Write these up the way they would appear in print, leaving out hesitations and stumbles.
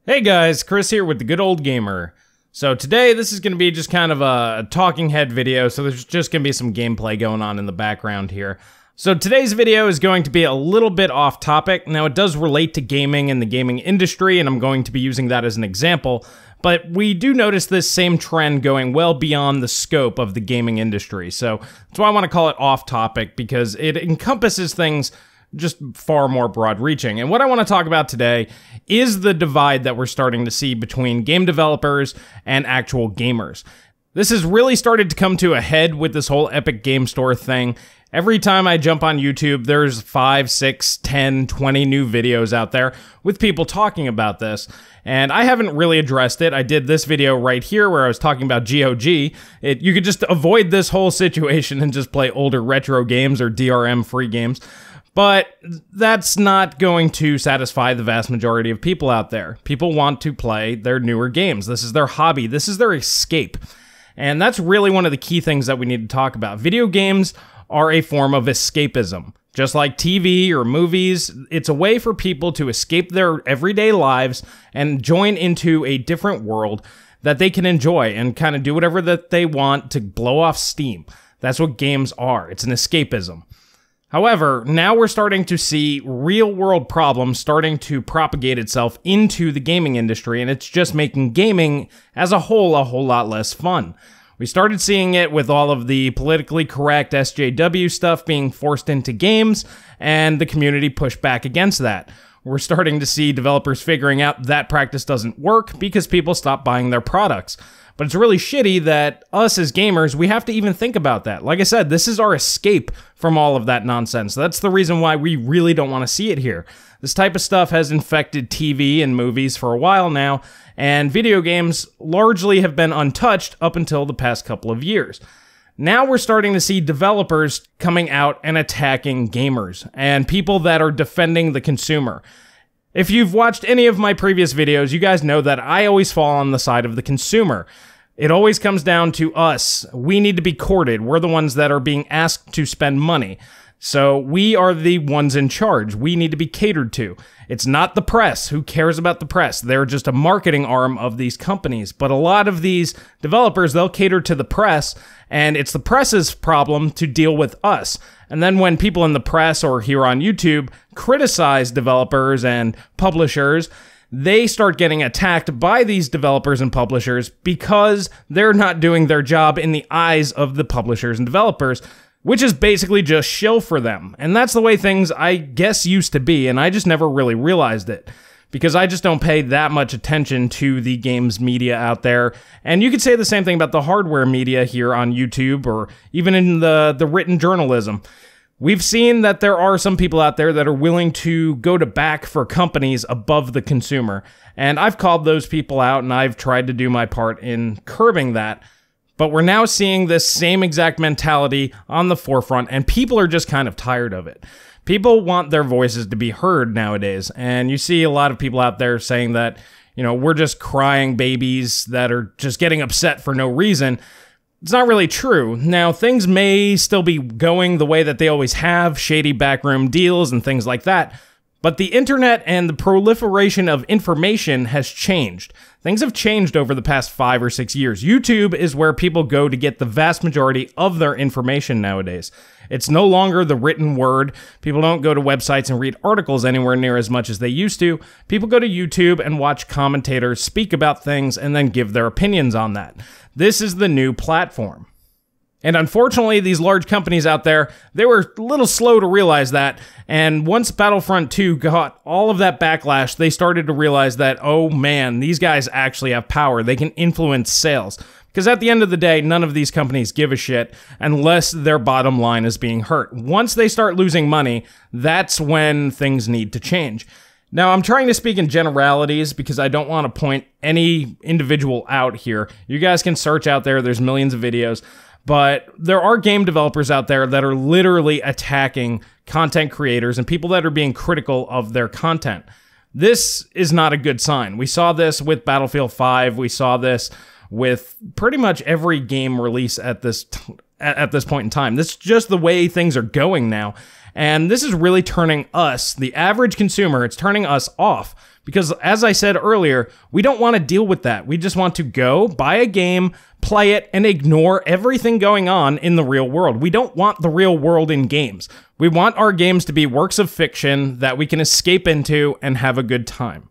Hey guys, Chris here with the Good Old Gamer. So today this is going to be just kind of a talking head video, so there's just going to be some gameplay going on in the background here. So today's video is going to be a little bit off topic. Now it does relate to gaming and the gaming industry, and I'm going to be using that as an example, but we do notice this same trend going well beyond the scope of the gaming industry. So that's why I want to call it off topic, because it encompasses things just far more broad-reaching. And what I want to talk about today is the divide that we're starting to see between game developers and actual gamers. This has really started to come to a head with this whole Epic Game Store thing. Every time I jump on YouTube, there's 5, 6, 10, 20 new videos out there with people talking about this. And I haven't really addressed it. I did this video right here where I was talking about GOG. You could just avoid this whole situation and just play older retro games or DRM-free games. But that's not going to satisfy the vast majority of people out there. People want to play their newer games. This is their hobby. This is their escape. And that's really one of the key things that we need to talk about. Video games are a form of escapism. Just like TV or movies, it's a way for people to escape their everyday lives and join into a different world that they can enjoy and kind of do whatever that they want to blow off steam. That's what games are. It's an escapism. However, now we're starting to see real-world problems starting to propagate itself into the gaming industry, and it's just making gaming as a whole lot less fun. We started seeing it with all of the politically correct SJW stuff being forced into games, and the community pushed back against that. We're starting to see developers figuring out that practice doesn't work because people stop buying their products. But it's really shitty that us as gamers, we have to even think about that. Like I said, this is our escape from all of that nonsense. That's the reason why we really don't want to see it here. This type of stuff has infected TV and movies for a while now, and video games largely have been untouched up until the past couple of years. Now we're starting to see developers coming out and attacking gamers, and people that are defending the consumer. If you've watched any of my previous videos, you guys know that I always fall on the side of the consumer. It always comes down to us. We need to be courted. We're the ones that are being asked to spend money. So we are the ones in charge. We need to be catered to. It's not the press. Who cares about the press? They're just a marketing arm of these companies. But a lot of these developers, they'll cater to the press, and it's the press's problem to deal with us. And then when people in the press or here on YouTube criticize developers and publishers, they start getting attacked by these developers and publishers because they're not doing their job in the eyes of the publishers and developers, which is basically just shill for them. And that's the way things, I guess, used to be, and I just never really realized it, because I just don't pay that much attention to the games media out there. And you could say the same thing about the hardware media here on YouTube, or even in the written journalism. We've seen that there are some people out there that are willing to go to bat for companies above the consumer. And I've called those people out, and I've tried to do my part in curbing that. But we're now seeing this same exact mentality on the forefront, and people are just kind of tired of it. People want their voices to be heard nowadays, and you see a lot of people out there saying that, you know, we're just crying babies that are just getting upset for no reason. It's not really true. Now, things may still be going the way that they always have, shady backroom deals and things like that, but the internet and the proliferation of information has changed. Things have changed over the past 5 or 6 years. YouTube is where people go to get the vast majority of their information nowadays. It's no longer the written word. People don't go to websites and read articles anywhere near as much as they used to. People go to YouTube and watch commentators speak about things and then give their opinions on that. This is the new platform. And unfortunately, these large companies out there, they were a little slow to realize that. And once Battlefront 2 got all of that backlash, they started to realize that, oh man, these guys actually have power. They can influence sales. Because at the end of the day, none of these companies give a shit unless their bottom line is being hurt. Once they start losing money, that's when things need to change. Now, I'm trying to speak in generalities because I don't want to point any individual out here. You guys can search out there. There's millions of videos. But there are game developers out there that are literally attacking content creators and people that are being critical of their content. This is not a good sign. We saw this with Battlefield 5. We saw this with pretty much every game release at this point in time. This is just the way things are going now. And this is really turning us, the average consumer, it's turning us off Because as I said earlier, we don't want to deal with that. We just want to go, buy a game, play it, and ignore everything going on in the real world. We don't want the real world in games. We want our games to be works of fiction that we can escape into and have a good time.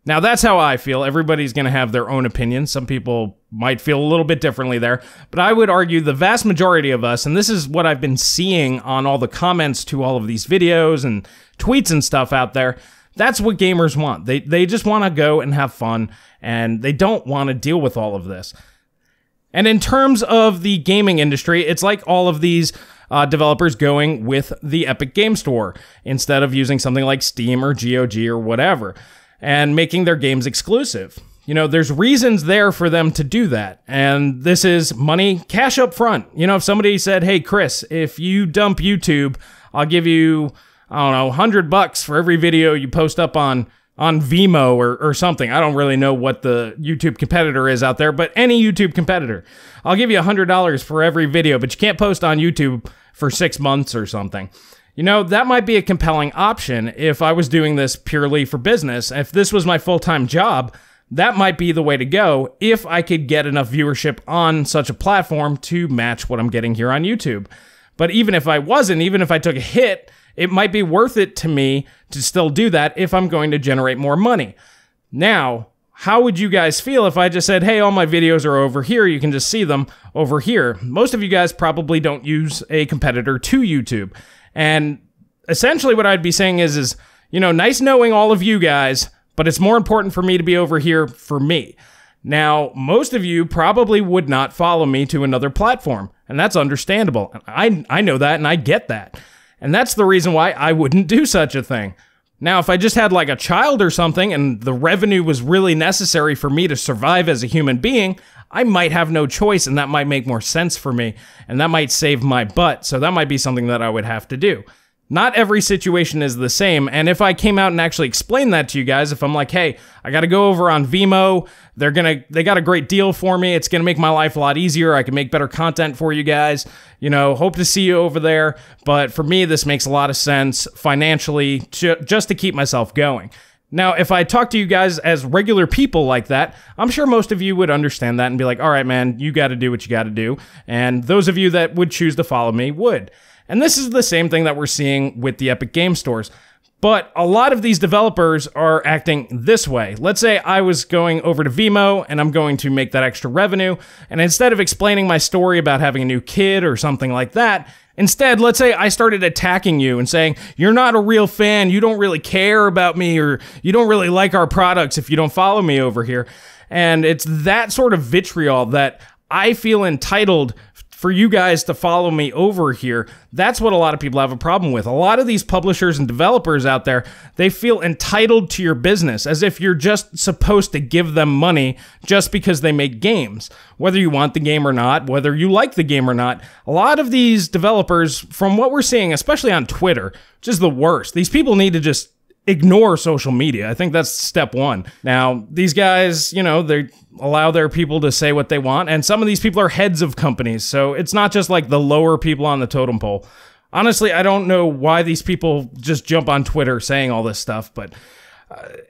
Now, that's how I feel. Everybody's going to have their own opinion. Some people might feel a little bit differently there. But I would argue the vast majority of us, and this is what I've been seeing on all the comments to all of these videos and tweets and stuff out there, that's what gamers want. They just want to go and have fun, and they don't want to deal with all of this. And in terms of the gaming industry, it's like all of these developers going with the Epic Game Store instead of using something like Steam or GOG or whatever, and making their games exclusive. You know, there's reasons there for them to do that, and this is money, cash up front. You know, if somebody said, hey, Chris, if you dump YouTube, I'll give you, I don't know, $100 for every video you post up on Vimeo or something. I don't really know what the YouTube competitor is out there, but any YouTube competitor. I'll give you $100 for every video, but you can't post on YouTube for 6 months or something. You know, that might be a compelling option if I was doing this purely for business. If this was my full-time job, that might be the way to go if I could get enough viewership on such a platform to match what I'm getting here on YouTube. But even if I wasn't, even if I took a hit, it might be worth it to me to still do that if I'm going to generate more money. Now, how would you guys feel if I just said, hey, all my videos are over here, you can just see them over here? Most of you guys probably don't use a competitor to YouTube. And essentially what I'd be saying is, you know, nice knowing all of you guys, but it's more important for me to be over here for me. Now, most of you probably would not follow me to another platform, and that's understandable. I know that, and I get that. And that's the reason why I wouldn't do such a thing. Now, if I just had like a child or something, and the revenue was really necessary for me to survive as a human being, I might have no choice, and that might make more sense for me, and that might save my butt, so that might be something that I would have to do. Not every situation is the same, and if I came out and actually explained that to you guys, if I'm like, hey, I gotta go over on Vimeo, they got a great deal for me, it's gonna make my life a lot easier, I can make better content for you guys, you know, hope to see you over there, but for me, this makes a lot of sense financially, just to keep myself going. Now, if I talk to you guys as regular people like that, I'm sure most of you would understand that and be like, all right, man, you got to do what you got to do. And those of you that would choose to follow me would. And this is the same thing that we're seeing with the Epic Game Stores. But a lot of these developers are acting this way. Let's say I was going over to Vimeo and I'm going to make that extra revenue. And instead of explaining my story about having a new kid or something like that, instead, let's say I started attacking you and saying, you're not a real fan, you don't really care about me, or you don't really like our products if you don't follow me over here. And it's that sort of vitriol that I feel entitled for you guys to follow me over here. That's what a lot of people have a problem with. A lot of these publishers and developers out there, they feel entitled to your business as if you're just supposed to give them money just because they make games. Whether you want the game or not, whether you like the game or not, a lot of these developers, from what we're seeing, especially on Twitter, which is the worst, these people need to just ignore social media. I think that's step one. Now, these guys, you know, they allow their people to say what they want, and some of these people are heads of companies, so it's not just like the lower people on the totem pole. Honestly, I don't know why these people just jump on Twitter saying all this stuff, but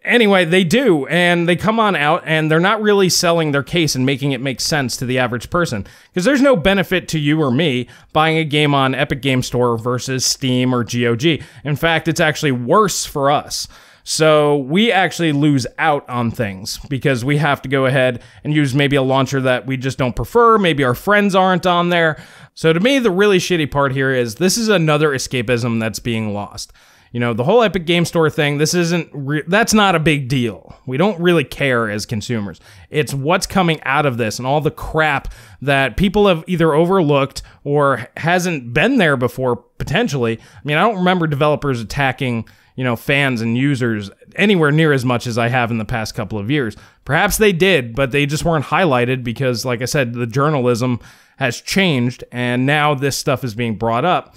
anyway, they do, and they come on out, and they're not really selling their case and making it make sense to the average person, because there's no benefit to you or me buying a game on Epic Game Store versus Steam or GOG. In fact, it's actually worse for us. So we actually lose out on things because we have to go ahead and use maybe a launcher that we just don't prefer. Maybe our friends aren't on there. So to me, the really shitty part here is this is another escapism that's being lost. You know, the whole Epic Game Store thing, that's not a big deal. We don't really care as consumers. It's what's coming out of this and all the crap that people have either overlooked or hasn't been there before, potentially. I mean, I don't remember developers attacking, you know, fans and users anywhere near as much as I have in the past couple of years. Perhaps they did, but they just weren't highlighted because, like I said, the journalism has changed and now this stuff is being brought up.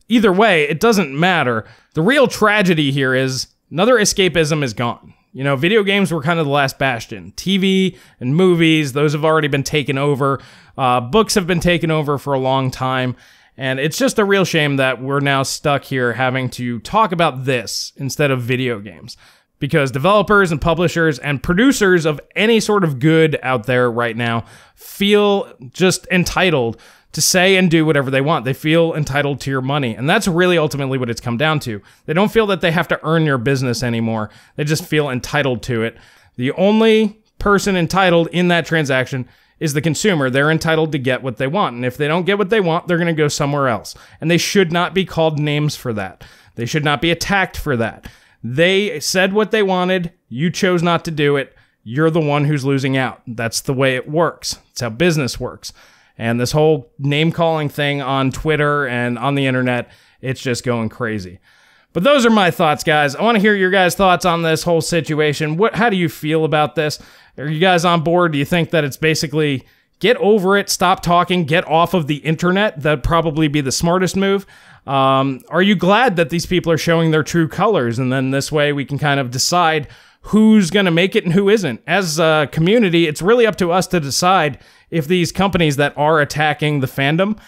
Either way, it doesn't matter. The real tragedy here is another escapism is gone. You know, video games were kind of the last bastion. TV and movies, those have already been taken over. Books have been taken over for a long time. And it's just a real shame that we're now stuck here having to talk about this instead of video games. because developers and publishers and producers of any sort of good out there right now feel just entitled to say and do whatever they want. They feel entitled to your money. And that's really ultimately what it's come down to. They don't feel that they have to earn your business anymore. They just feel entitled to it. The only person entitled in that transaction is the consumer. They're entitled to get what they want. And if they don't get what they want, they're going to go somewhere else. And they should not be called names for that. They should not be attacked for that. They said what they wanted. You chose not to do it. You're the one who's losing out. That's the way it works. It's how business works. And this whole name-calling thing on Twitter and on the internet, it's just going crazy. But those are my thoughts, guys. I want to hear your guys' thoughts on this whole situation. How do you feel about this? Are you guys on board? Do you think that it's basically get over it, stop talking, get off of the internet? That'd probably be the smartest move. Are you glad that these people are showing their true colors? And then this way we can kind of decide who's going to make it and who isn't. As a community, it's really up to us to decide if these companies that are attacking the fandom,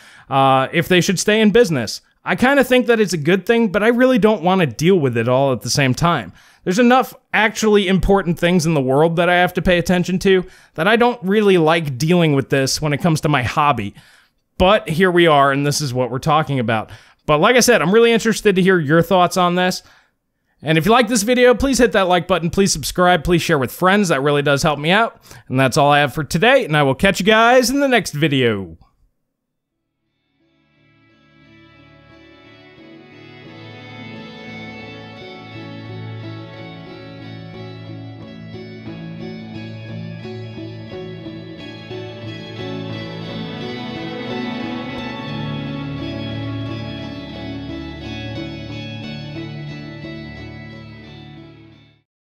if they should stay in business. I kind of think that it's a good thing, but I really don't want to deal with it all at the same time. There's enough actually important things in the world that I have to pay attention to that I don't really like dealing with this when it comes to my hobby. But here we are, and this is what we're talking about. But like I said, I'm really interested to hear your thoughts on this. And if you like this video, please hit that like button, please subscribe, please share with friends. That really does help me out. And that's all I have for today, and I will catch you guys in the next video.